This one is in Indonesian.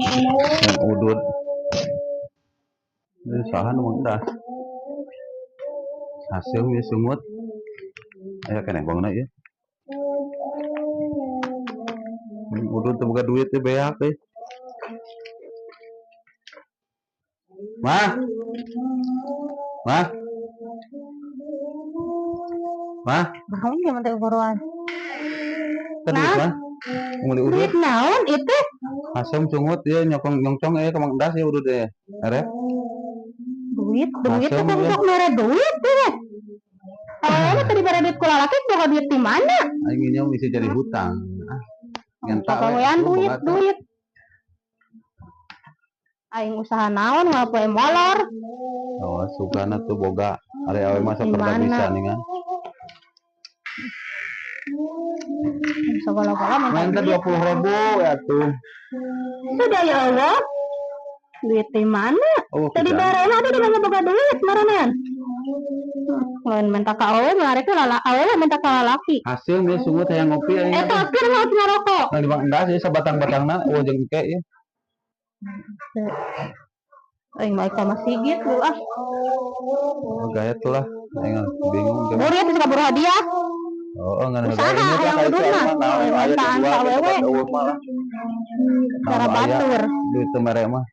yang udut usahan dah hasilnya semut ya kena bang ya udut tuh buka duit ya beak deh mah mah mah naon ya menteri ukuran duit mah mulai udut duit naon itu asam sungut ya nyokong nyongcong kemang das ya udut ya rep duit itu untuk merah duit deh. Awalnya tadi pada duit kula laki bukan duit di mana? Inginnya bisa jadi hutang. Nyentak duit. Aing usaha naon ngapain molor. Oh, sugana tuh boga area masa kerja bisa nih kan. Segala-gala minta 20.000 ya tuh. Sudah ya Allah. Duit di mana? Tadi bareng ada di mana boga duit maranean. Lain minta ka awe mereka lala awe minta ka lalaki. Hasilnya sungut yang ngopi ya. Eta akhir mau ngerokok. Nah, di Bang Endas ya sebatang-batangna jeung ike ya. Aing mah sama Sigit lu ah. Gaya tuh lah. Aing bingung. Buru ya suka buru hadiah. Oh, enggak usaha yang udut mah. Mentaan ka awewe. Cara batur. Duit teu mere mah.